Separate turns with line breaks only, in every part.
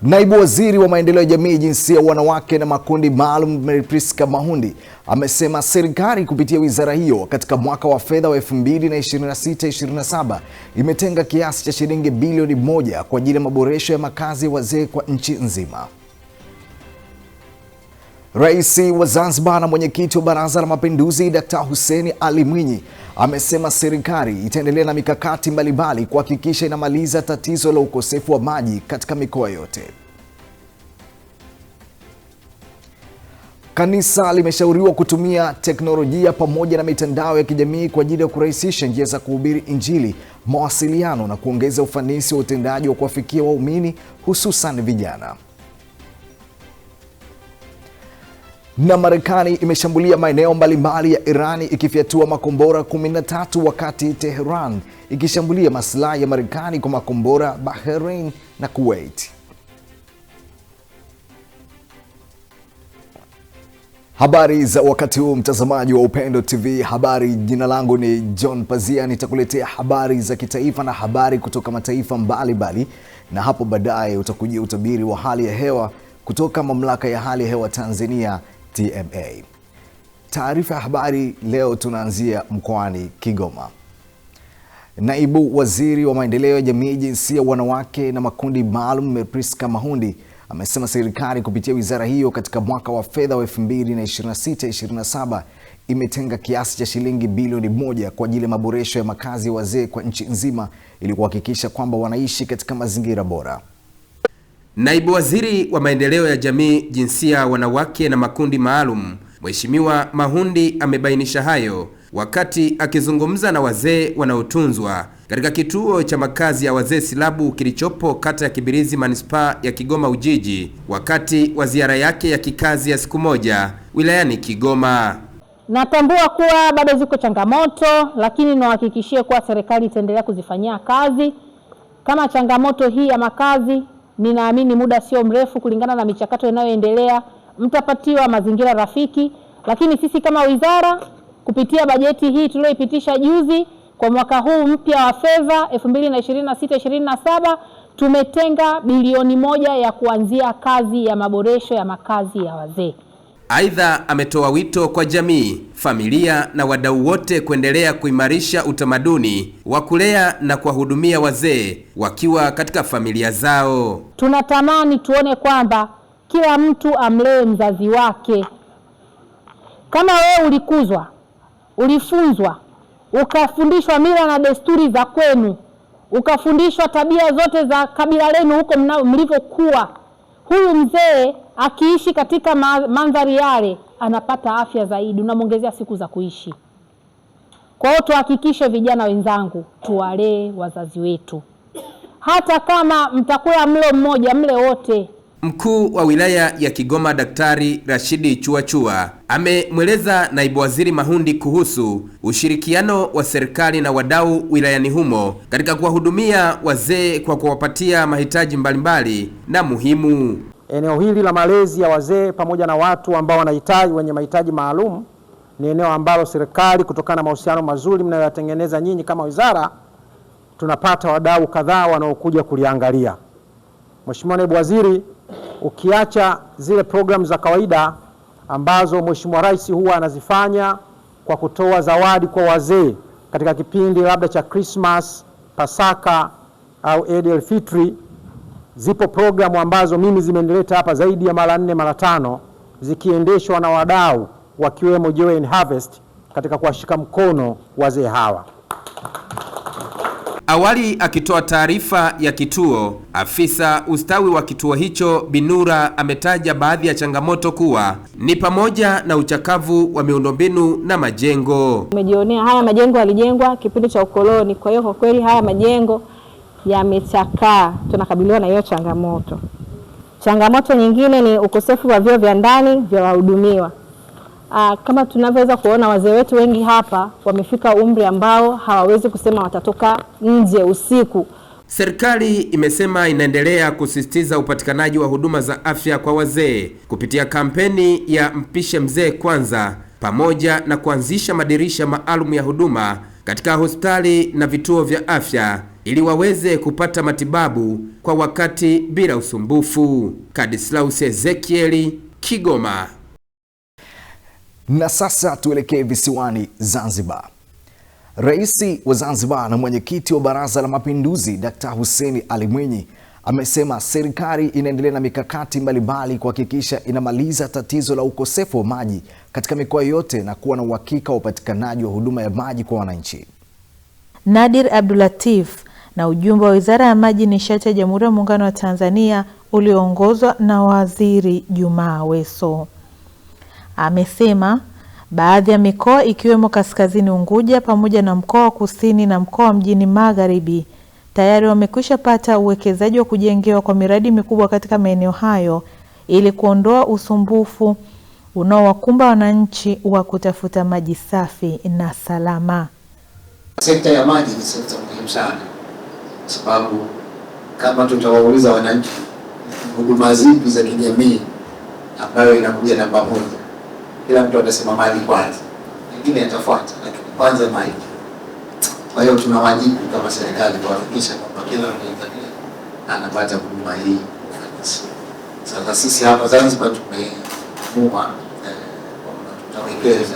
Naibu Waziri wa Maendeleo ya Jamii, Jinsia, Wanawake na Makundi Maalum, Mary Priska Mahundi amesema serikali kupitia wizara hiyo katika mwaka wa fedha wa 2026/27 imetenga kiasi cha shilingi bilioni 1 kwa ajili ya maboresho ya makazi ya wazee kwa nchi nzima. Rais wa Zanzibar na mwenyekiti wa Baraza la Mapinduzi Dkt. Hussein Ali Mwinyi amesema serikali itaendelea na mikakati mbalimbali kuhakikisha inamaliza tatizo la ukosefu wa maji katika mikoa yote. Kanisa limeshauriwa kutumia teknolojia pamoja na mitandao ya kijamii kwa ajili ya kurahisisha njia za kuhubiri Injili, mawasiliano na kuongeza ufanisi wa utendaji wa kuwafikia waumini hususan vijana. Na Marekani imeshambulia maeneo mbalimbali ya Irani ikifyatua makombora 13 wakati Tehran ikishambulia maslahi ya Marekani kwa makombora Bahrain na Kuwait. Habari za wakati huu, mtazamaji wa Upendo TV. Habari, jina langu ni John Pazia. Nitakuletea habari za kitaifa na habari kutoka mataifa mbalimbali, na hapo baadaye utakujia utabiri wa hali ya hewa kutoka Mamlaka ya Hali ya Hewa Tanzania TMA. Taarifa ya habari leo tunaanzia mkoani Kigoma. Naibu Waziri wa Maendeleo ya Jamii, Jinsia, Wanawake na Makundi Maalum, Mary Priska Mahundi amesema serikali kupitia wizara hiyo katika mwaka wa fedha wa 2026/27 imetenga kiasi cha shilingi bilioni 1 kwa ajili ya maboresho ya makazi ya wazee kwa nchi nzima ili kuhakikisha kwamba wanaishi katika mazingira bora.
Naibu Waziri wa Maendeleo ya Jamii, Jinsia, Wanawake na Makundi Maalum, Mheshimiwa Mahundi amebainisha hayo wakati akizungumza na wazee wanaotunzwa katika kituo cha makazi ya wazee Silabu kilichopo kata ya Kibirizi, manispaa ya Kigoma Ujiji, wakati wa ziara yake ya kikazi ya siku moja wilayani Kigoma.
Natambua kuwa bado ziko changamoto, lakini nawahakikishie kuwa serikali itaendelea kuzifanyia kazi. Kama changamoto hii ya makazi, ninaamini muda sio mrefu, kulingana na michakato inayoendelea, mtapatiwa mazingira rafiki. Lakini sisi kama wizara kupitia bajeti hii tuliyoipitisha juzi kwa mwaka huu mpya wa fedha 2026/27 tumetenga bilioni 1 ya kuanzia kazi ya maboresho ya makazi ya wazee.
Aidha, ametoa wito kwa jamii, familia na wadau wote kuendelea kuimarisha utamaduni wa kulea na kuwahudumia wazee wakiwa katika familia zao.
Tunatamani tuone kwamba kila mtu amlee mzazi wake. Kama wewe ulikuzwa, ulifunzwa, ukafundishwa mila na desturi za kwenu, ukafundishwa tabia zote za kabila lenu huko mlivyokuwa, huyu mzee akiishi katika mandhari yale anapata afya zaidi, unamwongezea siku za kuishi. Kwa hiyo tuhakikishe, vijana wenzangu, tuwalee wazazi wetu. Hata kama mtakula mlo mmoja, mle wote.
Mkuu wa wilaya ya Kigoma Daktari Rashidi Chuachua amemweleza Naibu Waziri Mahundi kuhusu ushirikiano wa serikali na wadau wilayani humo katika kuwahudumia wazee kwa kuwapatia mahitaji mbalimbali na muhimu.
Eneo hili la malezi ya wazee pamoja na watu ambao wenye mahitaji maalum ni eneo ambalo serikali, kutokana na mahusiano mazuri mnayoyatengeneza nyinyi kama wizara, tunapata wadau kadhaa wanaokuja kuliangalia. Mheshimiwa Naibu Waziri, ukiacha zile programu za kawaida ambazo Mheshimiwa Rais huwa anazifanya kwa kutoa zawadi kwa wazee katika kipindi labda cha Christmas, Pasaka au Eid al-Fitri, zipo programu ambazo mimi zimenileta hapa zaidi ya mara 4 mara 5 zikiendeshwa na wadau wakiwemo Joy and Harvest katika kuwashika mkono wazee hawa.
Awali akitoa taarifa ya kituo, afisa ustawi wa kituo hicho Binura ametaja baadhi ya changamoto kuwa ni pamoja na uchakavu wa miundombinu na majengo.
Umejionea haya majengo yalijengwa kipindi cha ukoloni, kwa hiyo kwa kweli haya majengo yamechakaa. Tunakabiliwa na hiyo changamoto. Changamoto nyingine ni ukosefu wa vyoo vya ndani vya wahudumiwa. Kama tunavyoweza kuona, wazee wetu wengi hapa wamefika umri ambao hawawezi kusema watatoka nje usiku.
Serikali imesema inaendelea kusisitiza upatikanaji wa huduma za afya kwa wazee kupitia kampeni ya Mpishe Mzee Kwanza, pamoja na kuanzisha madirisha maalum ya huduma katika hospitali na vituo vya afya ili waweze kupata matibabu kwa wakati bila usumbufu. Kadislaus Ezekieli, Kigoma.
Na sasa tuelekee visiwani Zanzibar. Rais wa Zanzibar na mwenyekiti wa Baraza la Mapinduzi Dr. Hussein Ali Mwinyi amesema serikali inaendelea na mikakati mbalimbali kuhakikisha inamaliza tatizo la ukosefu wa maji katika mikoa yote na kuwa na uhakika wa upatikanaji wa huduma ya maji kwa wananchi.
Nadir Abdulatif na ujumbe wa Wizara ya Maji Nishati ya Jamhuri ya Muungano wa Tanzania ulioongozwa na Waziri Juma Aweso amesema baadhi ya mikoa ikiwemo Kaskazini Unguja pamoja na mkoa wa Kusini na mkoa wa Mjini Magharibi tayari wamekwisha pata uwekezaji wa kujengewa kwa miradi mikubwa katika maeneo hayo ili kuondoa usumbufu unaowakumba wananchi wa kutafuta maji safi na salama.
Sekta ya maji ni sekta muhimu sana, sababu kama tutawauliza wananchi huduma zipi za kijamii ambayo inakuja namba moja, kila mtu atasema maji kwanza, nyingine yatafuata, lakini kwanza maji. Kwa hiyo tuna wajibu kama serikali kuhakikisha kwamba kila Mtanzania anapata huduma hii kwa ufanisi. Sasa sisi hapa Zanzibar tumeamua tutawekeza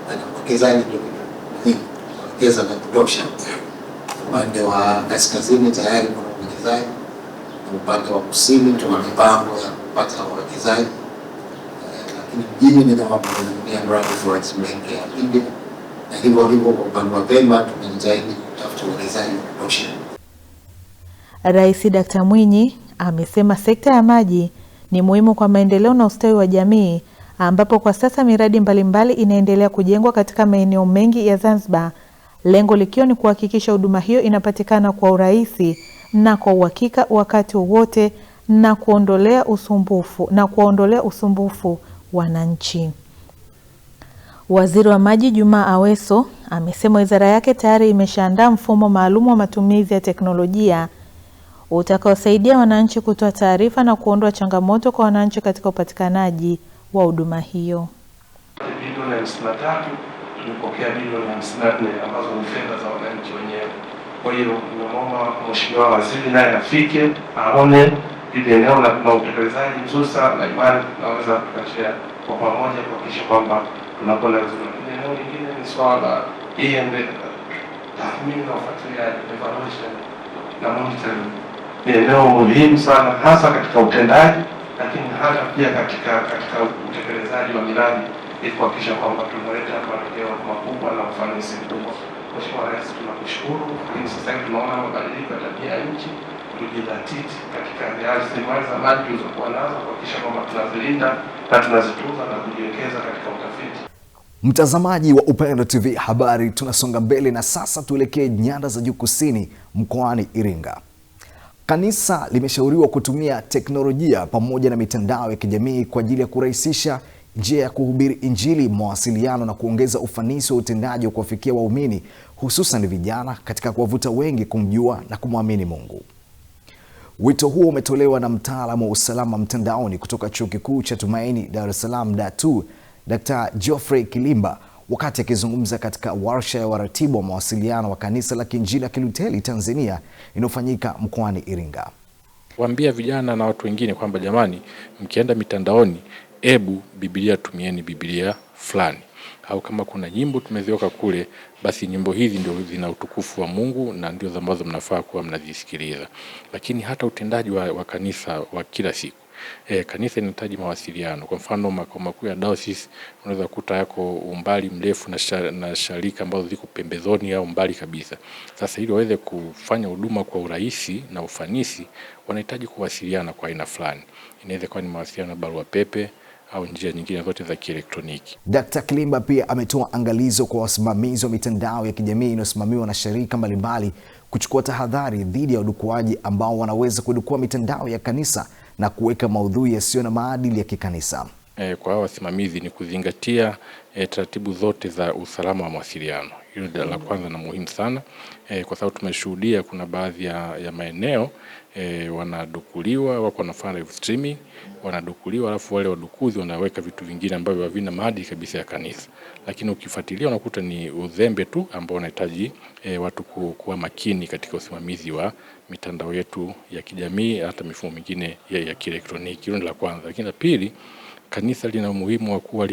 na uwekezaji muhimu, tutawekeza na kutosha. Upande wa Kaskazini tayari kuna uwekezaji, na upande wa Kusini tuna mipango ya kupata uwekezaji, lakini mjini ni kama tunatumia mradi wa Express ya Pindi, na hivyo hivyo kwa upande wa Pemba tunajitahidi kutafuta uwekezaji wa kutosha.
Rais Dr. Mwinyi amesema sekta ya maji ni muhimu kwa maendeleo na ustawi wa jamii, ambapo kwa sasa miradi mbalimbali inaendelea kujengwa katika maeneo mengi ya Zanzibar, lengo likiwa ni kuhakikisha huduma hiyo inapatikana kwa urahisi na kwa uhakika wakati wowote na kuondolea usumbufu wananchi. Waziri wa Maji Juma Aweso amesema wizara yake tayari imeshaandaa mfumo maalum wa matumizi ya teknolojia utakaosaidia wananchi kutoa taarifa na kuondoa changamoto kwa wananchi katika upatikanaji wa huduma hiyo.
Bilioni 53 tumepokea bilioni 54 ambazo ni fedha za wananchi wenyewe. Kwa hiyo tunaomba Mheshimiwa Waziri naye afike aone ile eneo la utekelezaji mzuri sana, na imani tunaweza tukashare kwa pamoja kuhakikisha kwamba tunakwenda vizuri. Eneo lingine ni swala la tathmini na ufuatiliaji, evaluation na monitoring. Ni eneo muhimu sana hasa katika utendaji, lakini hata pia katika utekelezaji wa miradi ili kuhakikisha kwamba tunaleta matokeo makubwa na ufanisi mkubwa. Mheshimiwa Rais, tunakushukuru, lakini sasa hivi tunaona mabadiliko ya tabia ya nchi, tujidhatiti katika rasilimali za maji tulizokuwa nazo kuhakikisha kwamba tunazilinda na tunazitunza na kujiwekeza katika utafiti.
Mtazamaji wa Upendo TV habari, tunasonga mbele na sasa tuelekee nyanda za juu kusini mkoani Iringa. Kanisa limeshauriwa kutumia teknolojia pamoja na mitandao ya kijamii kwa ajili ya kurahisisha njia ya kuhubiri Injili, mawasiliano na kuongeza ufanisi wa utendaji wa kuwafikia waumini, hususan vijana, katika kuwavuta wengi kumjua na kumwamini Mungu. Wito huo umetolewa na mtaalamu wa usalama mtandaoni kutoka Chuo Kikuu cha Tumaini Dar es Salaam DATU, Dr. Geoffrey Kilimba, wakati akizungumza katika warsha ya waratibu wa mawasiliano wa Kanisa la Kiinjili la Kilutheri Tanzania inayofanyika mkoani Iringa.
Waambia vijana na watu wengine kwamba jamani, mkienda mitandaoni, ebu Biblia tumieni Biblia fulani, au kama kuna nyimbo tumeziweka kule, basi nyimbo hizi ndio zina utukufu wa Mungu na ndio ambazo mnafaa kuwa mnazisikiliza. Lakini hata utendaji wa kanisa wa kila siku, kanisa inahitaji mawasiliano. Kwa mfano makao makuu ya diocese unaweza kukuta yako umbali mrefu na sharika ambazo ziko pembezoni au mbali kabisa. Sasa ili waweze kufanya huduma kwa urahisi na ufanisi, wanahitaji kuwasiliana kwa aina fulani. Inaweza kuwa ni mawasiliano barua pepe au njia nyingine zote za kielektroniki.
Dr. Kilimba pia ametoa angalizo kwa wasimamizi wa mitandao ya kijamii inayosimamiwa na shirika mbalimbali kuchukua tahadhari dhidi ya udukuaji ambao wanaweza kudukua mitandao ya kanisa na kuweka maudhui yasiyo na maadili ya kikanisa.
Kwa wasimamizi ni kuzingatia taratibu zote za usalama wa mawasiliano. Hilo la kwanza na muhimu sana, kwa sababu tumeshuhudia kuna baadhi ya maeneo wanadukuliwa, wako wanafanya live streaming, wanadukuliwa alafu wale wadukuzi wanaweka vitu vingine ambavyo havina maadili kabisa ya kanisa. Lakini ukifuatilia unakuta ni uzembe tu ambao unahitaji watu kuwa makini katika usimamizi wa mitandao yetu ya kijamii, hata mifumo mingine ya kielektroniki. Hilo la kwanza. Lakini la pili, kanisa lina umuhimu wa kuwa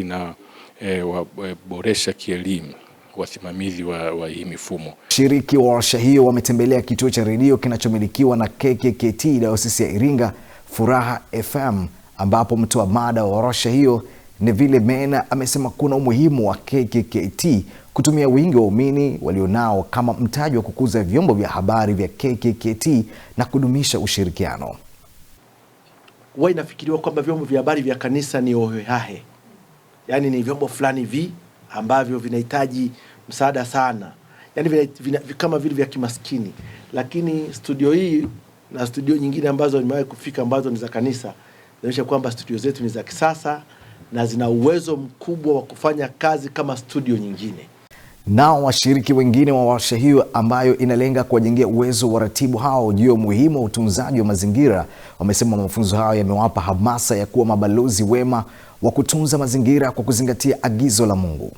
boresha kielimu wasimamizi wa hii mifumo.
Shiriki wa warsha hiyo wametembelea kituo cha redio kinachomilikiwa na KKKT Dayosisi ya Iringa, Furaha FM, ambapo mtoa mada wa warsha hiyo Neville Mena amesema kuna umuhimu wa KKKT kutumia wingi wa waumini walionao kama mtaji wa kukuza vyombo vya habari vya KKKT na kudumisha ushirikiano.
Inafikiriwa kwamba vyombo vya habari vya kanisa ni ohehahe, yaani ni vyombo fulani ambavyo vinahitaji msaada sana, yaani kama vile vya kimaskini. Lakini studio hii na studio nyingine ambazo nimewahi kufika ambazo ni za kanisa zinaonyesha kwamba studio zetu ni za kisasa na zina uwezo mkubwa wa kufanya kazi kama studio nyingine.
Nao washiriki wengine wa warsha hiyo ambayo inalenga kuwajengea uwezo wa ratibu hao juu ya umuhimu wa utunzaji wa mazingira, wamesema mafunzo hayo yamewapa hamasa ya kuwa mabalozi wema wa kutunza mazingira kwa kuzingatia agizo la Mungu.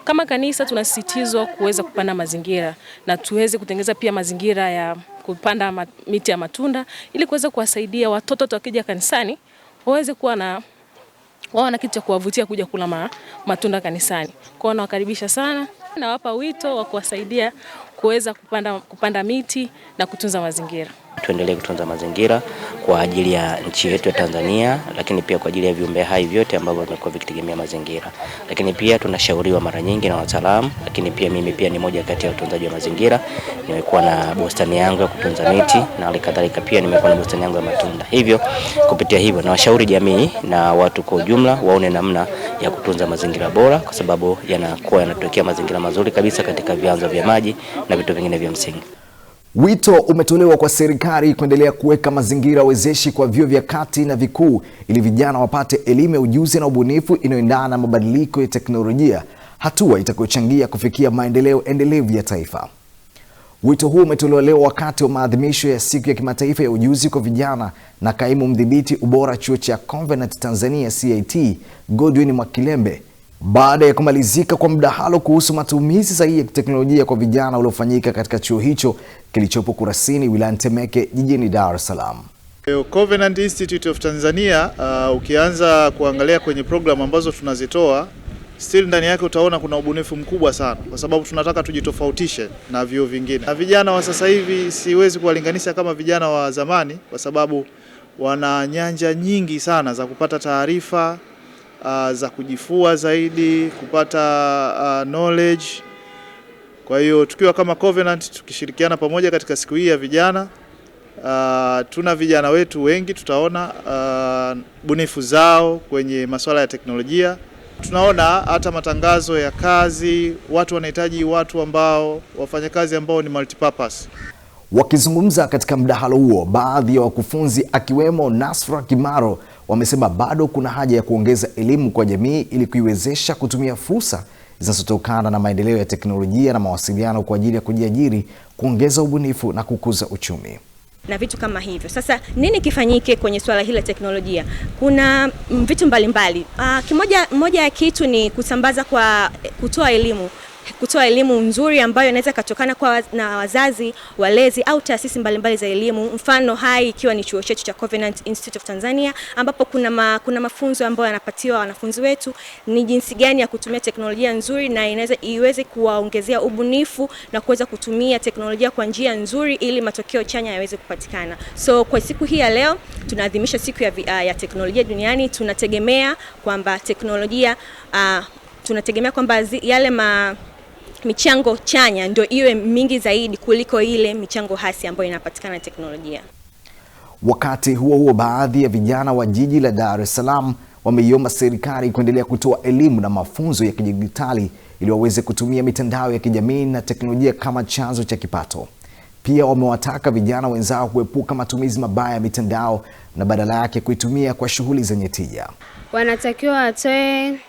Kama kanisa tunasisitizwa kuweza kupanda mazingira na tuweze kutengeneza pia mazingira ya kupanda miti ya matunda ili kuweza kuwasaidia watoto wakija kanisani waweze kuwa na kitu cha kuwavutia kuja kula matunda kanisani. Kwa hiyo nawakaribisha sana, nawapa wito wa kuwasaidia kuweza kupanda miti na kutunza mazingira.
Tuendelee kutunza mazingira kwa ajili ya nchi yetu ya Tanzania, lakini pia kwa ajili ya viumbe hai vyote ambavyo vimekuwa vikitegemea mazingira. Lakini pia tunashauriwa mara nyingi na wataalamu, lakini pia mimi pia ni moja kati ya utunzaji wa mazingira. Nimekuwa na bustani yangu ya kutunza miti na halikadhalika pia nimekuwa na bustani yangu ya matunda. Hivyo kupitia hivyo na washauri jamii na watu kwa ujumla waone namna ya kutunza mazingira bora, kwa sababu yanakuwa yanatokea mazingira mazuri kabisa katika vyanzo vya maji na vitu vingine vya msingi.
Wito umetolewa kwa serikali kuendelea kuweka mazingira wezeshi kwa vyuo vya kati na vikuu ili vijana wapate elimu ya ujuzi na ubunifu inayoendana na mabadiliko ya teknolojia, hatua itakayochangia kufikia maendeleo endelevu ya taifa. Wito huu umetolewa leo wakati wa maadhimisho ya siku ya kimataifa ya ujuzi kwa vijana na kaimu mdhibiti ubora chuo cha Covenant Tanzania CIT Godwin Mwakilembe, baada ya kumalizika kwa mdahalo kuhusu matumizi sahihi ya teknolojia kwa vijana uliofanyika katika chuo hicho kilichopo Kurasini wilayani Temeke jijini Dar es Salaam.
Covenant Institute of Tanzania, ukianza kuangalia kwenye program ambazo tunazitoa, still ndani yake utaona kuna ubunifu mkubwa sana, kwa sababu tunataka tujitofautishe na vyuo vingine. Na vijana wa sasa hivi siwezi kuwalinganisha kama vijana wa zamani, kwa sababu wana nyanja nyingi sana za kupata taarifa, za kujifua zaidi, kupata knowledge. Kwa hiyo tukiwa kama Covenant tukishirikiana pamoja katika siku hii ya vijana, tuna vijana wetu wengi, tutaona bunifu zao kwenye masuala ya teknolojia. Tunaona hata matangazo ya kazi, watu wanahitaji watu ambao wafanya kazi ambao ni multipurpose.
Wakizungumza katika mdahalo huo, baadhi ya wakufunzi akiwemo Nasra Kimaro wamesema bado kuna haja ya kuongeza elimu kwa jamii ili kuiwezesha kutumia fursa zinazotokana na maendeleo ya teknolojia na mawasiliano kwa ajili ya kujiajiri, kuongeza ubunifu na kukuza uchumi
na vitu kama hivyo. Sasa nini kifanyike kwenye swala hili la teknolojia? Kuna vitu mbalimbali. Moja ya kitu ni kusambaza kutoa elimu nzuri ambayo inaweza katokana na wazazi, walezi au taasisi mbalimbali za elimu. Mfano hai ikiwa ni chuo chetu cha Covenant Institute of Tanzania, ambapo kuna mafunzo ambayo yanapatiwa wanafunzi wetu ni jinsi gani ya kutumia teknolojia nzuri na iweze kuwaongezea ubunifu na kuweza kutumia teknolojia kwa njia nzuri ili matokeo chanya yaweze kupatikana. So kwa siku hii ya leo tunaadhimisha siku ya teknolojia duniani. Tunategemea kwamba teknolojia yale michango chanya ndio iwe mingi zaidi kuliko ile michango hasi ambayo inapatikana na teknolojia.
Wakati huo baadhi ya vijana wa jiji la Dar es Salaam wameiomba serikali kuendelea kutoa elimu na mafunzo ya kidijitali ili waweze kutumia mitandao ya kijamii na teknolojia kama chanzo cha kipato. Pia wamewataka vijana wenzao kuepuka matumizi mabaya ya mitandao na badala yake kuitumia kwa shughuli zenye tija.
Wanatakiwa watoe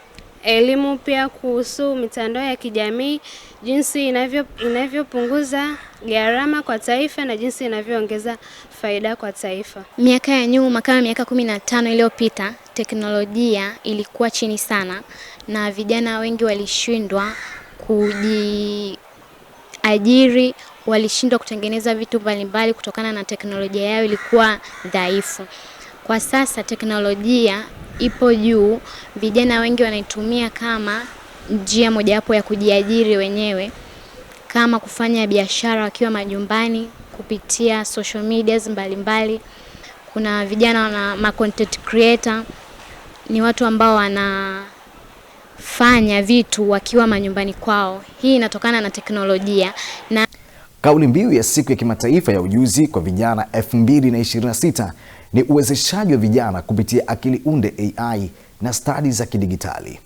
elimu pia kuhusu mitandao ya kijamii jinsi inavyopunguza gharama kwa taifa na jinsi inavyoongeza faida kwa taifa.
Miaka ya nyuma kama miaka 15 iliyopita, teknolojia ilikuwa chini sana na vijana wengi walishindwa kujiajiri, walishindwa kutengeneza vitu mbalimbali kutokana na teknolojia yao ilikuwa dhaifu. Kwa sasa teknolojia ipo juu, vijana wengi wanaitumia kama njia mojawapo ya kujiajiri wenyewe, kama kufanya biashara wakiwa majumbani kupitia social medias mbalimbali. Kuna vijana ma content creator, ni watu ambao wanafanya vitu wakiwa manyumbani kwao. Hii inatokana na teknolojia. Na
kauli mbiu ya siku ya kimataifa ya ujuzi kwa vijana 2026 ni uwezeshaji wa vijana kupitia akili unde AI na stadi za kidigitali.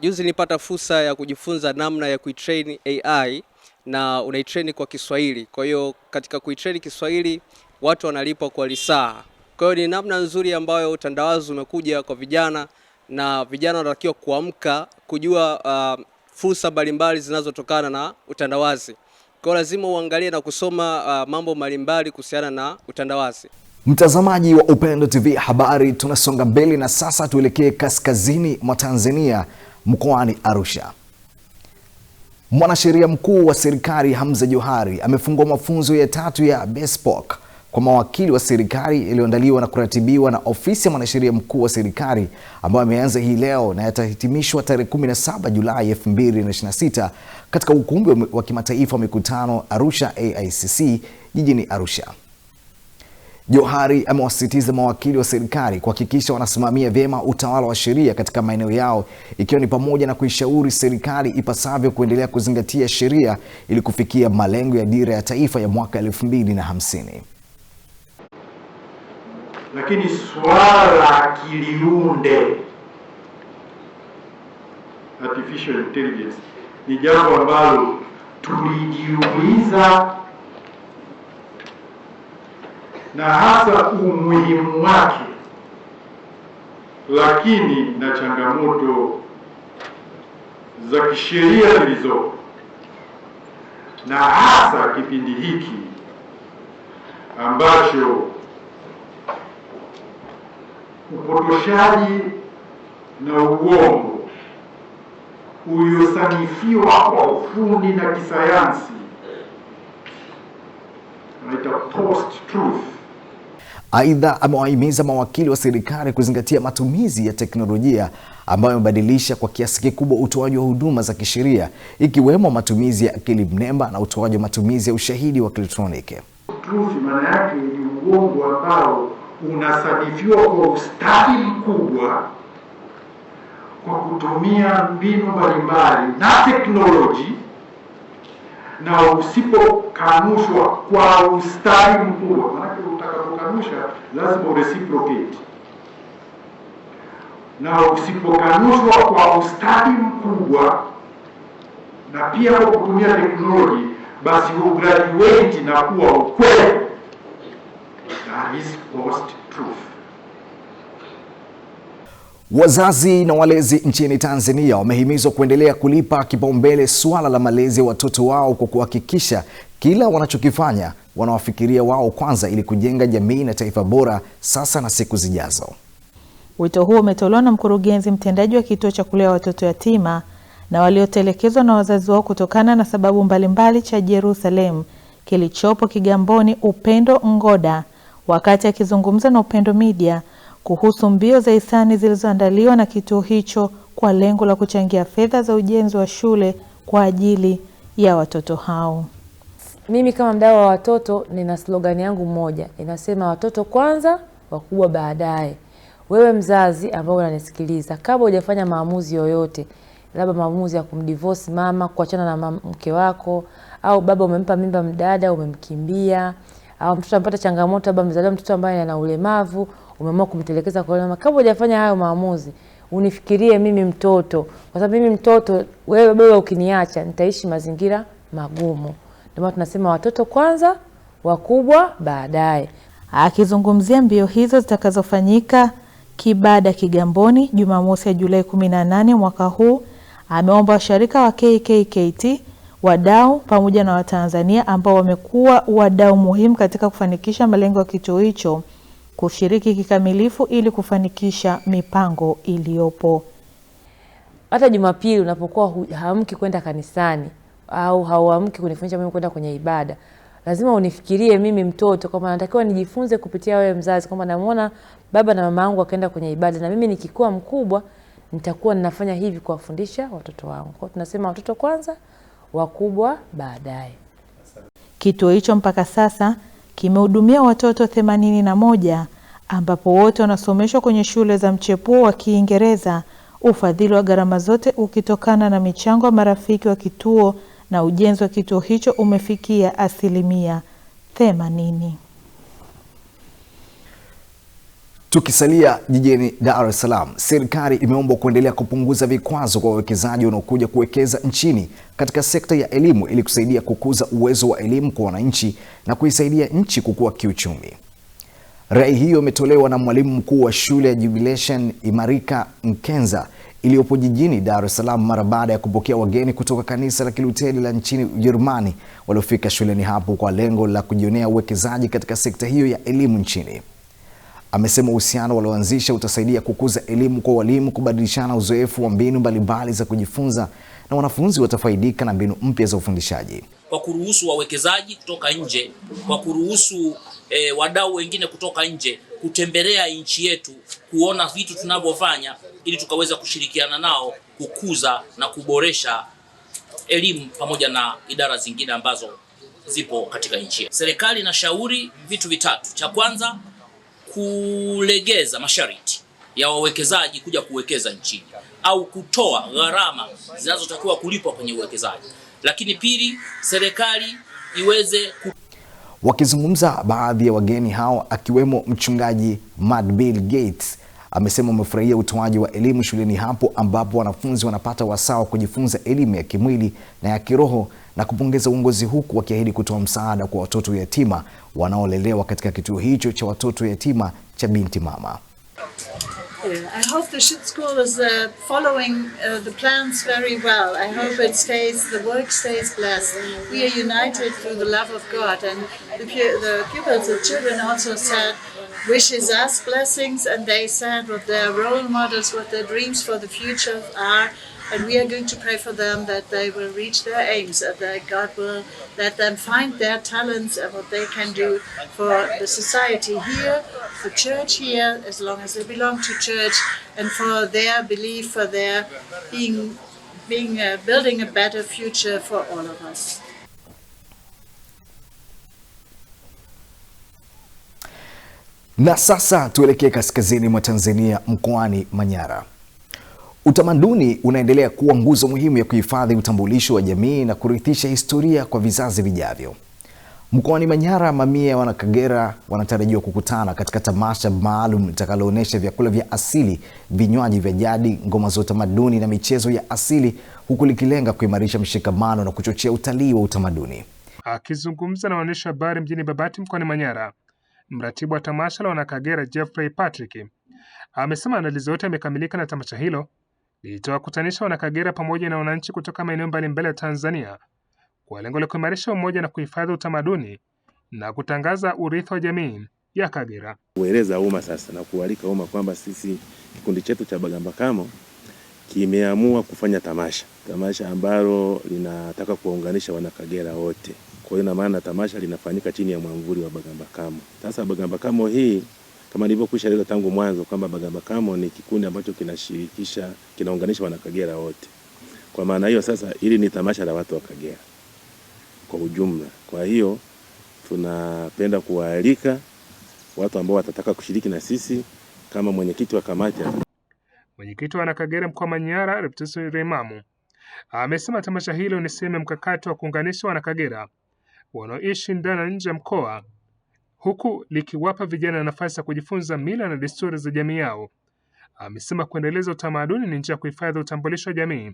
Juzi nilipata fursa ya kujifunza namna ya kuitrain AI na unaitrain kwa Kiswahili. Kwa hiyo katika kuitrain Kiswahili watu wanalipwa kwa lisaa. Kwa hiyo ni namna nzuri ambayo utandawazi umekuja kwa vijana, na vijana wanatakiwa kuamka kujua fursa mbalimbali zinazotokana na utandawazi. Kwa lazima uangalie na kusoma mambo mbalimbali kuhusiana na utandawazi.
Mtazamaji wa Upendo TV habari, tunasonga mbele na sasa tuelekee kaskazini mwa Tanzania mkoani Arusha. Mwanasheria mkuu wa serikali Hamza Johari amefungua mafunzo ya 3 ya BESPOC kwa mawakili wa serikali yaliyoandaliwa na kuratibiwa na ofisi ya mwanasheria mkuu wa serikali, ambayo ameanza hii leo na yatahitimishwa tarehe 17 Julai 2026 katika ukumbi wa kimataifa wa mikutano Arusha AICC jijini Arusha. Johari amewasisitiza mawakili wa serikali kuhakikisha wanasimamia vyema utawala wa sheria katika maeneo yao, ikiwa ni pamoja na kuishauri serikali ipasavyo kuendelea kuzingatia sheria ili kufikia malengo ya dira ya taifa ya mwaka 2050.
Lakini swala la akili unde, artificial intelligence, ni jambo ambalo tulijiuliza, na hasa umuhimu wake, lakini na changamoto za kisheria zilizo, na hasa kipindi hiki ambacho upotoshaji na uongo uliosanifiwa kwa ufundi na kisayansi, naita post truth.
Aidha, amewahimiza mawakili wa serikali kuzingatia matumizi ya teknolojia ambayo imebadilisha kwa kiasi kikubwa utoaji wa huduma za kisheria, ikiwemo matumizi ya akili mnemba na utoaji wa matumizi ya ushahidi wa kielektroniki.
Truth maana yake ni uongo ambao unasanifiwa kwa ustadi mkubwa kwa kutumia mbinu mbalimbali na teknoloji, na usipokanushwa kwa ustadi mkubwa. Maana utakapokanusha lazima ureciprocate, na usipokanushwa kwa ustadi mkubwa na pia kwa kutumia teknoloji, basi ugraduate na kuwa ukweli. That is post-truth.
Wazazi na walezi nchini Tanzania wamehimizwa kuendelea kulipa kipaumbele suala la malezi ya watoto wao kwa kuhakikisha kila wanachokifanya wanawafikiria wao kwanza, ili kujenga jamii na taifa bora sasa na siku zijazo.
Wito huo umetolewa na mkurugenzi mtendaji wa kituo cha kulea watoto yatima na waliotelekezwa na wazazi wao kutokana na sababu mbalimbali cha Jerusalem kilichopo Kigamboni, Upendo Ngoda, wakati akizungumza na Upendo Media kuhusu mbio za hisani zilizoandaliwa na kituo hicho kwa lengo la kuchangia fedha za ujenzi wa shule kwa ajili ya watoto hao.
Mimi kama mdau wa watoto nina slogan yangu moja, inasema watoto kwanza, wakubwa baadaye. Wewe mzazi ambao unanisikiliza, kabla hujafanya maamuzi yoyote, labda maamuzi ya kumdivorce mama, kuachana na mke wako, au baba umempa mimba mdada, umemkimbia, au mtoto amepata changamoto, labda mzaliwa mtoto ambaye ana ulemavu, umeamua kumtelekeza kwa mama, kabla hujafanya hayo maamuzi, unifikirie mimi mtoto, kwa sababu mimi mtoto, wewe baba ukiniacha, nitaishi mazingira magumu. Ndio maana tunasema watoto kwanza, wakubwa baadaye.
Akizungumzia mbio hizo zitakazofanyika Kibada Kigamboni Jumamosi ya Julai 18 mwaka huu, Ameomba washirika wa KKKT, wadau pamoja na Watanzania ambao wamekuwa wadau muhimu katika kufanikisha malengo ya kituo hicho kushiriki kikamilifu ili kufanikisha mipango iliyopo.
Hata Jumapili unapokuwa haamki kwenda kanisani au hauamki kunifundisha mimi kwenda kwenye ibada, lazima unifikirie mimi mtoto kama natakiwa nijifunze kupitia wewe mzazi, kama namuona baba na mama yangu wakaenda kwenye ibada, na mimi nikikuwa mkubwa nitakuwa ninafanya hivi kuwafundisha watoto wangu. Kwa tunasema watoto kwanza, wakubwa baadaye.
Kituo hicho mpaka sasa kimehudumia watoto 81 ambapo wote wanasomeshwa kwenye shule za mchepuo wa Kiingereza, ufadhili wa gharama zote ukitokana na michango ya marafiki wa kituo, na ujenzi wa kituo hicho umefikia 80%.
Tukisalia jijini Dar es Salaam, serikali imeomba kuendelea kupunguza vikwazo kwa wawekezaji wanaokuja kuwekeza nchini katika sekta ya elimu ili kusaidia kukuza uwezo wa elimu kwa wananchi na kuisaidia nchi kukua kiuchumi. Rai hiyo imetolewa na mwalimu mkuu wa shule ya Jubilation Imarika Nkenza iliyopo jijini Dar es Salaam mara baada ya kupokea wageni kutoka kanisa la Kiluteri la nchini Ujerumani waliofika shuleni hapo kwa lengo la kujionea uwekezaji katika sekta hiyo ya elimu nchini. Amesema uhusiano walioanzisha utasaidia kukuza elimu kwa walimu, kubadilishana uzoefu wa mbinu mbalimbali za kujifunza, na wanafunzi watafaidika na mbinu mpya za ufundishaji.
Kwa kuruhusu wawekezaji kutoka nje, kwa kuruhusu wadau wengine kutoka nje kutembelea nchi yetu, kuona vitu tunavyofanya ili tukaweza kushirikiana nao kukuza na kuboresha elimu pamoja na idara zingine ambazo zipo katika nchi. Serikali inashauri vitu vitatu. Cha kwanza, kulegeza masharti ya wawekezaji kuja kuwekeza nchini au kutoa gharama zinazotakiwa kulipwa kwenye uwekezaji. Lakini pili, serikali iweze
Wakizungumza, baadhi ya wageni hao akiwemo mchungaji Mad Bill Gates amesema wamefurahia utoaji wa elimu shuleni hapo, ambapo wanafunzi wanapata wasaa wa kujifunza elimu ya kimwili na ya kiroho, na kupongeza uongozi huku wakiahidi kutoa msaada kwa watoto yatima wanaolelewa katika kituo hicho cha watoto yatima cha Binti Mama.
I hope the school is following the plans very well. I hope the work stays blessed. We are united through the love of God, and the pupils, the children also said, wishes us blessings, and they said what their role models, what their dreams for the future are, and we are going to pray for them that they will reach their aims, and that God will let them find their talents and what they can do for the society here, for church here, as long as they belong to church, and for their belief, for their building a better future for all of us.
Na sasa tuelekee kaskazini mwa Tanzania, mkoani Manyara. Utamaduni unaendelea kuwa nguzo muhimu ya kuhifadhi utambulisho wa jamii na kurithisha historia kwa vizazi vijavyo. Mkoani Manyara, mamia ya Wanakagera wanatarajiwa kukutana katika tamasha maalum litakaloonyesha vyakula vya asili, vinywaji vya jadi, ngoma za utamaduni na michezo ya asili, huku likilenga kuimarisha mshikamano na kuchochea utalii wa utamaduni.
Akizungumza na waandishi habari mjini Babati mkoani Manyara, mratibu wa tamasha la Wanakagera Jeffrey Patrick amesema maandalizi yote yamekamilika na tamasha hilo litawakutanisha Wanakagera pamoja na wananchi kutoka maeneo mbalimbali ya Tanzania kwa lengo la kuimarisha umoja na kuhifadhi utamaduni na kutangaza urithi wa jamii ya Kagera.
Kueleza umma sasa na kualika umma kwamba sisi kikundi chetu cha Bagambakamo kimeamua kufanya tamasha ambalo linataka kuwaunganisha Wanakagera wote. Kwa hiyo na maana tamasha linafanyika chini ya mwamvuli wa Bagambakamo. Sasa Bagambakamo hii, kama nilivyokwishaeleza tangu mwanzo, kwamba Bagambakamo ni kikundi ambacho kinaunganisha Wanakagera wote. Kwa maana hiyo sasa hili ni tamasha la watu wa Kagera kwa ujumla. Kwa hiyo tunapenda kuwaalika watu ambao watataka kushiriki na sisi kama mwenyekiti wa kamati.
Mwenyekiti wa Wanakagera mkoa wa Manyara, Reptusi Reimamu, amesema tamasha hilo ni sehemu ya mkakati wa kuunganisha Wanakagera wanaoishi ndani na nje ya mkoa, huku likiwapa vijana nafasi ya kujifunza mila na desturi za jamii yao. Amesema kuendeleza utamaduni ni njia ya kuhifadhi utambulisho wa jamii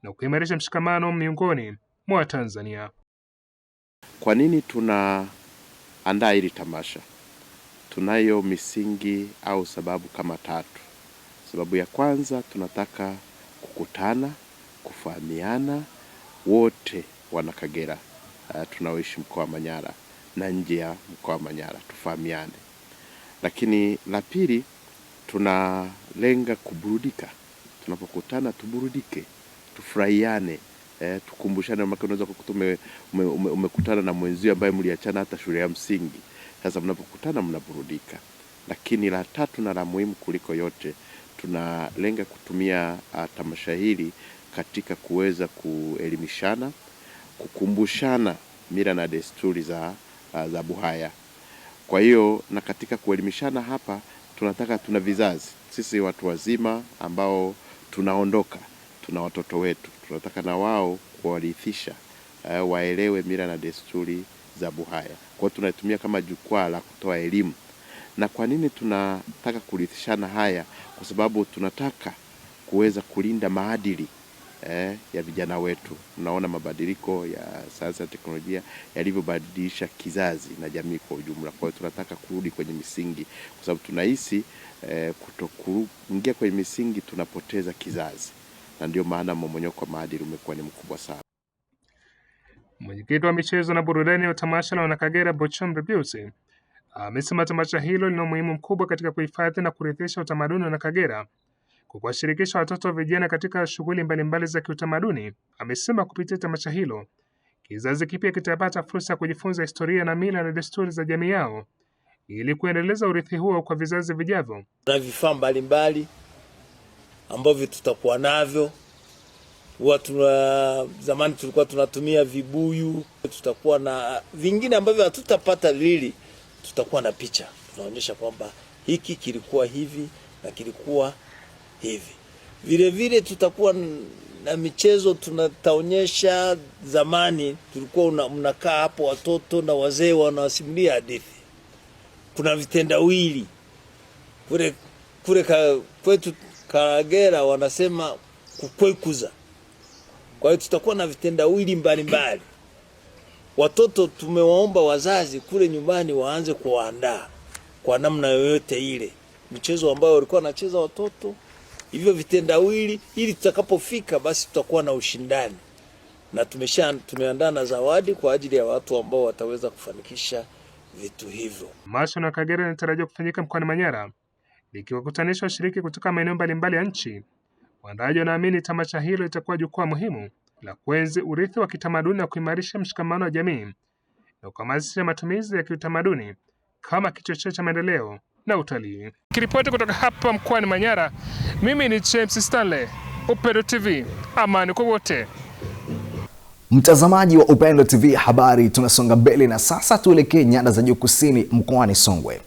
na kuimarisha mshikamano miongoni mwa Tanzania.
Kwa nini tunaandaa hili tamasha? Tunayo misingi au sababu kama tatu. Sababu ya kwanza, tunataka kukutana kufahamiana wote wana Kagera tunaoishi mkoa wa Manyara na nje ya mkoa wa Manyara tufahamiane. Lakini la pili, tunalenga kuburudika. Tunapokutana tuburudike, tufurahiane, tukumbushane. Maana unaweza kukuta umekutana na mwenzio ambaye mliachana hata shule ya msingi. Sasa mnapokutana mnaburudika. Lakini la tatu na la muhimu kuliko yote, tunalenga kutumia tamasha hili katika kuweza kuelimishana, kukumbushana mila na desturi za Buhaya. Kwa hiyo na katika kuelimishana hapa tuna vizazi. Sisi watu wazima ambao tunaondoka, tuna watoto wetu. Tunataka na wao kuwarithisha, waelewe mila na desturi za Buhaya. Kwa hiyo tunatumia kama jukwaa la kutoa elimu. Na kwa nini tunataka kurithishana haya? Kwa sababu tunataka kuweza kulinda maadili ya vijana wetu. Tunaona mabadiliko ya sayansi na teknolojia yalivyobadilisha kizazi na jamii kwa ujumla. Kwa hiyo tunataka kurudi kwenye misingi, kwa sababu tunahisi kutokuingia kwenye misingi tunapoteza kizazi, na ndio maana mmomonyoko wa maadili umekuwa ni mkubwa sana.
Mwenyekiti wa michezo na burudani ya tamasha la Wanakagera Bochum Rebusi amesema tamasha hilo lina umuhimu mkubwa katika kuhifadhi na kurithisha utamaduni wa Kagera kwa kuwashirikisha watoto wa vijana katika shughuli mbalimbali za kiutamaduni. Amesema kupitia tamasha hilo kizazi kipya kitapata fursa ya kujifunza historia na mila na desturi za jamii yao ili kuendeleza urithi huo kwa vizazi vijavyo.
Na vifaa mbalimbali ambavyo tutakuwa navyo. Zamani tulikuwa tunatumia vibuyu, tutakuwa na vingine ambavyo hatutapata lili. Tutakuwa na picha, tunaonyesha kwamba hiki kilikuwa hivi na kilikuwa hivi. Vile vile tutakuwa na michezo, tunataonyesha zamani tulikuwa mnakaa hapo watoto na wazee wanawasimulia hadithi. Kuna vitendawili. Kule kwetu Kagera wanasema kukwekuza. Kwa hiyo tutakuwa na vitendawili mbalimbali. Watoto tumewaomba wazazi kule nyumbani waanze kuandaa kwa namna yoyote ile michezo ambayo walikuwa wanacheza watoto, hivyo vitendawili, ili tutakapofika basi tutakuwa na ushindani. Na tumeandaa na zawadi kwa ajili ya watu ambao wataweza kufanikisha vitu hivyo.
Tamasha la Kagera linatarajiwa kufanyika mkoani Manyara likiwakutanisha washiriki kutoka maeneo mbalimbali ya nchi. Waandaaji wanaamini tamasha hilo litakuwa jukwaa muhimu la kuenzi urithi wa kitamaduni na kuimarisha mshikamano wa jamii na kuhamasisha matumizi ya kiutamaduni kama kichocheo cha maendeleo na utalii. Kiripoti kutoka hapa mkoani Manyara, mimi ni James Stanley, Upendo TV, amani kwa wote.
Mtazamaji wa Upendo TV habari, tunasonga mbele na sasa tuelekee nyanda za juu kusini mkoani Songwe.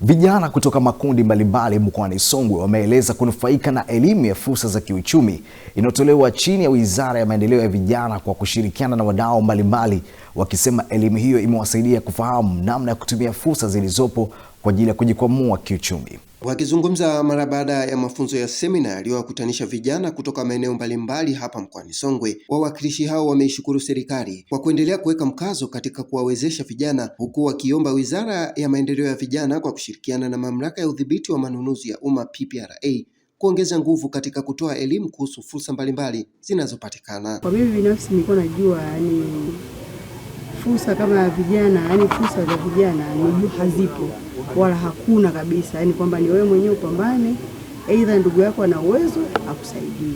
Vijana kutoka makundi mbalimbali mkoani Songwe wameeleza kunufaika na elimu ya fursa za kiuchumi inayotolewa chini ya Wizara ya Maendeleo ya Vijana kwa kushirikiana na wadau mbalimbali, wakisema elimu hiyo imewasaidia kufahamu namna ya kutumia fursa zilizopo kwa ajili ya kujikwamua kiuchumi.
Wakizungumza mara baada ya mafunzo ya semina yaliyowakutanisha vijana kutoka maeneo mbalimbali hapa mkoani Songwe, wawakilishi hao wameishukuru serikali kwa kuendelea kuweka mkazo katika kuwawezesha vijana, huku wakiomba Wizara ya Maendeleo ya Vijana kwa kushirikiana na Mamlaka ya Udhibiti wa Manunuzi ya Umma PPRA kuongeza nguvu katika kutoa elimu kuhusu fursa mbalimbali zinazopatikana.
Kwa mimi binafsi nilikuwa najua fursa kama vijana, fursa za vijana ni hazipo wala hakuna kabisa, kwamba ni wewe mwenyewe upambane, aidha ndugu yako ana uwezo akusaidie.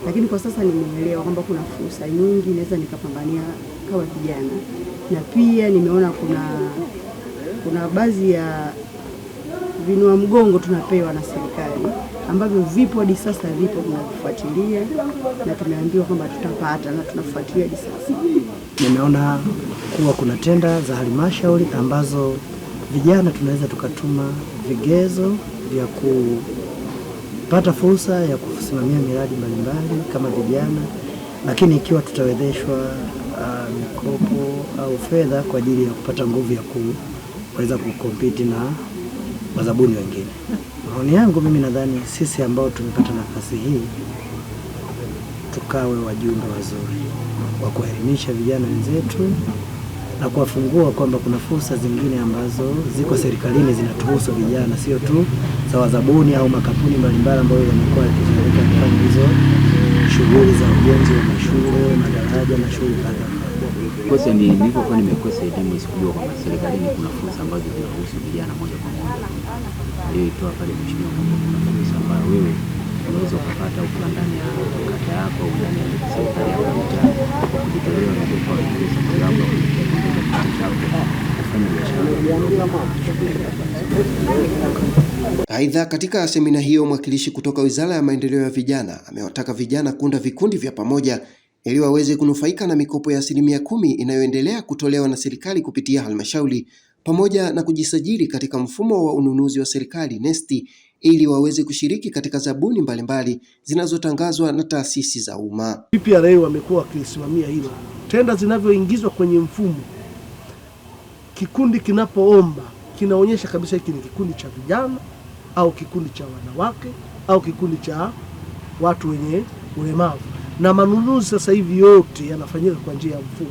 Lakini kwa sasa nimeelewa kwamba kuna fursa nyingi naweza nikapambania kama kijana, na pia nimeona kuna baadhi ya vinua mgongo tunapewa na serikali ambavyo vipo hadi sasa, vipo tunafuatilia na tumeambiwa kwamba tutapata na tunafuatilia hadi sasa.
Nimeona kuwa kuna tenda za halmashauri ambazo vijana tunaweza tukatuma vigezo vya kupata fursa ya kusimamia miradi mbalimbali kama vijana, lakini ikiwa tutawezeshwa mikopo au fedha kwa ajili ya kupata nguvu ya kuweza kukompiti na wazabuni wengine. Maoni yangu mimi nadhani sisi ambao tumepata nafasi hii tukawe wajumbe wazuri wa kuelimisha vijana wenzetu na kuwafungua kwamba kuna fursa zingine ambazo ziko serikalini zinatuhusu vijana, sio tu za wazabuni au makampuni mbalimbali ambayo yamekuwa yakizalika kufanya hizo shughuli za ujenzi wa mashule, madaraja na shughuli kadhaa.
Kosa ni nilipokuwa nimekosa elimu sikujua kwamba serikalini kuna fursa ambazo zinahusu vijana moja kwa moja. Ndio itoa pale mheshimiwa kwamba kuna fursa ambayo wewe unaweza kupata ukiwa ndani ya kata yako au ndani ya serikali yako mtaa kwa kujitolea na kwa fursa mojawapo ya kuongeza kipato chako kufanya biashara.
Aidha, katika semina hiyo mwakilishi kutoka Wizara ya Maendeleo ya Vijana amewataka vijana kuunda vikundi vya pamoja ili waweze kunufaika na mikopo ya 10% inayoendelea kutolewa na serikali kupitia halmashauri, pamoja na kujisajili katika mfumo wa ununuzi wa serikali NeST ili waweze kushiriki katika zabuni mbalimbali zinazotangazwa na taasisi za umma.
PPRA wamekuwa wakisimamia hilo. Tenda zinavyoingizwa kwenye mfumo, kikundi kinapoomba kinaonyesha kabisa hiki ni kikundi cha vijana au kikundi cha wanawake au kikundi cha watu wenye ulemavu. Na manunuzi sasa hivi yote yanafanyika kwa njia ya mfumo.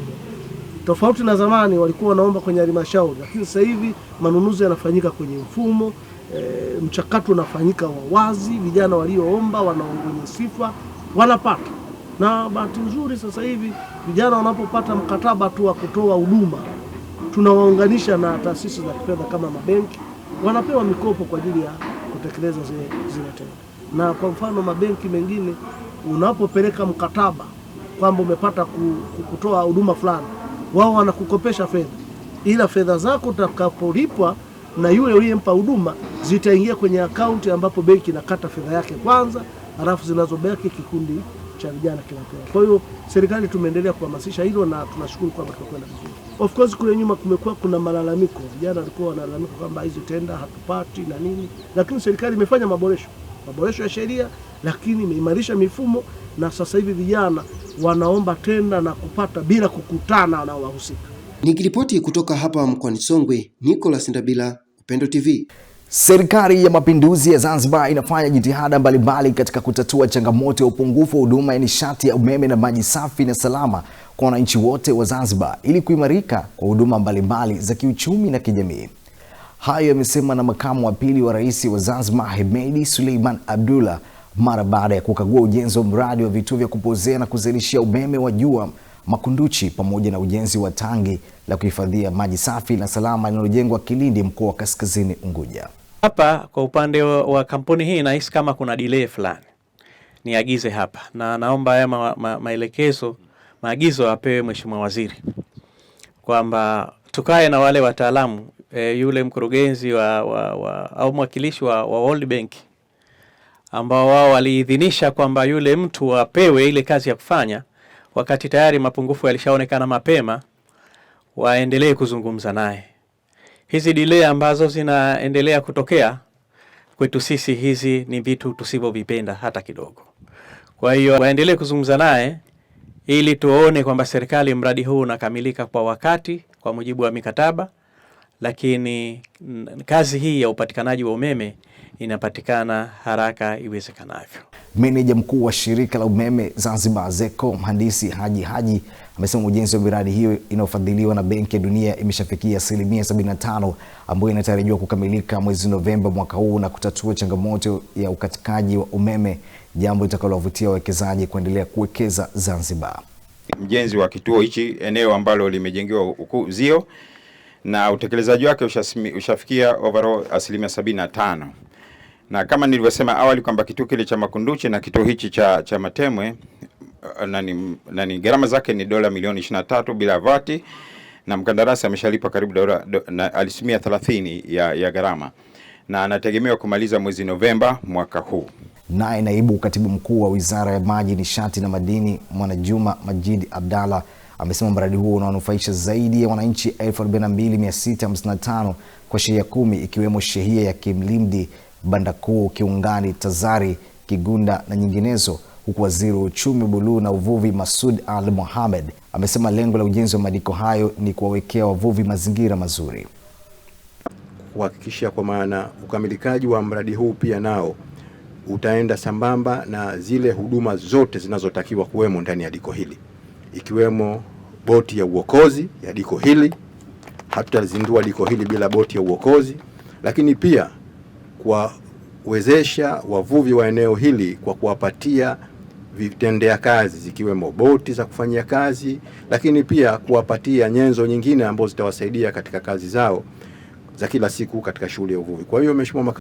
Tofauti na zamani walikuwa wanaomba kwenye halmashauri, lakini sasa hivi manunuzi yanafanyika kwenye mfumo. Mchakato unafanyika wa wazi, vijana walioomba wenye sifa wanapata. Na bahati nzuri sasa hivi vijana wanapopata mkataba tu wa kutoa huduma, tunawaunganisha na taasisi za kifedha kama mabenki, wanapewa mikopo kwa ajili ya kutekeleza zile tenda. Na kwa mfano mabenki mengine unapopeleka mkataba kwamba umepata kutoa huduma fulani, wao wanakukopesha fedha, ila fedha zako utakapolipwa na yule uliyempa huduma zitaingia kwenye akaunti ambapo benki inakata fedha yake kwanza, halafu zinazobaki kikundi cha vijana kinapewa. Kwa hiyo serikali tumeendelea kuhamasisha hilo na tunashukuru kwamba tunakwenda vizuri. Of course kule nyuma kumekuwa kuna malalamiko, vijana walikuwa wanalalamika kwamba hizo tenda hatupati na nini, lakini serikali imefanya maboresho ya sheria, lakini imeimarisha mifumo na sasa hivi vijana wanaomba tenda na kupata bila kukutana na wahusika.
Nikiripoti kutoka hapa mkoani Songwe, Nicholas Ndabila, Upendo TV.
Serikali ya Mapinduzi ya Zanzibar inafanya jitihada mbalimbali katika kutatua changamoto ya upungufu wa huduma ya nishati ya umeme na maji safi na salama kwa wananchi wote wa Zanzibar ili kuimarika kwa huduma mbalimbali za kiuchumi na kijamii. Hayo yamesema na makamu wa pili wa rais wa Zanzibar Hemedi Suleiman Abdullah mara baada ya kukagua ujenzi wa mradi wa vituo vya kupozea na kuzalishia umeme wa jua Makunduchi pamoja na ujenzi wa tangi la kuhifadhia maji safi na salama linalojengwa Kilindi, mkoa wa Kaskazini Unguja.
Hapa kwa upande wa kampuni hii nahisi kama kuna delay fulani. Niagize hapa na naomba haya maagizo apewe Mheshimiwa Waziri kwamba tukae na wale wataalamu yule mkurugenzi au mwakilishi wa World Bank ambao wao waliidhinisha kwamba yule mtu apewe ile kazi ya kufanya wakati tayari mapungufu yalishaonekana mapema, waendelee kuzungumza naye. Hizi delay ambazo zinaendelea kutokea kwetu sisi, hizi ni vitu tusivyovipenda hata kidogo. Kwa hiyo waendelee kuzungumza naye ili tuone kwamba serikali mradi huu unakamilika kwa wakati kwa mujibu wa mikataba, lakini kazi hii ya upatikanaji wa umeme inapatikana haraka iwezekanavyo.
Meneja mkuu wa shirika la umeme Zanzibar ZECO, mhandisi Haji amesema ujenzi wa miradi hiyo inayofadhiliwa na Benki ya Dunia imeshafikia 75% ambayo inatarajiwa kukamilika mwezi Novemba mwaka huu na kutatua changamoto ya ukatikaji wa umeme, jambo litakalowavutia wawekezaji kuendelea kuwekeza Zanzibar.
Mjenzi wa kituo hichi eneo ambalo limejengewa uzio na utekelezaji wake ushafikia overall 75%. Na kama nilivyosema awali kwamba kituo kile cha Makunduchi na kituo hichi cha Matemwe nani gharama zake ni dola milioni 23 bila vati, na mkandarasi ameshalipa karibu asilimia 30 ya gharama na anategemewa kumaliza mwezi Novemba mwaka huu.
Naye naibu katibu mkuu wa Wizara ya Maji, Nishati na Madini Mwanajuma Majid Abdalla amesema mradi huo unawanufaisha zaidi ya wananchi 42,655 kwa shehia 10 ikiwemo shehia ya Kimlimdi, Bandakuu, Kiungani, Tazari, Kigunda na nyinginezo, huku waziri wa uchumi, buluu na uvuvi Masud Al Mohamed amesema lengo la ujenzi wa madiko hayo ni kuwawekea wavuvi mazingira mazuri.
Kuhakikisha kwa maana ukamilikaji wa mradi huu pia nao utaenda sambamba na zile huduma zote zinazotakiwa kuwemo ndani ya diko hili, ikiwemo boti ya uokozi ya diko hili. Hatutazindua diko hili bila boti ya uokozi, lakini pia kuwawezesha wavuvi wa eneo hili kwa kuwapatia vitendea kazi zikiwemo boti za kufanyia kazi, lakini pia kuwapatia nyenzo nyingine ambazo zitawasaidia katika kazi zao za kila siku katika shughuli ya uvuvi. Kwa hiyo Mheshimiwa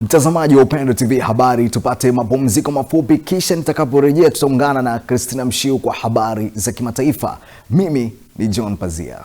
Mtazamaji wa Upendo TV habari, tupate mapumziko mafupi, kisha nitakaporejea tutaungana na Christina Mshiu kwa habari za kimataifa. Mimi ni John Pazia.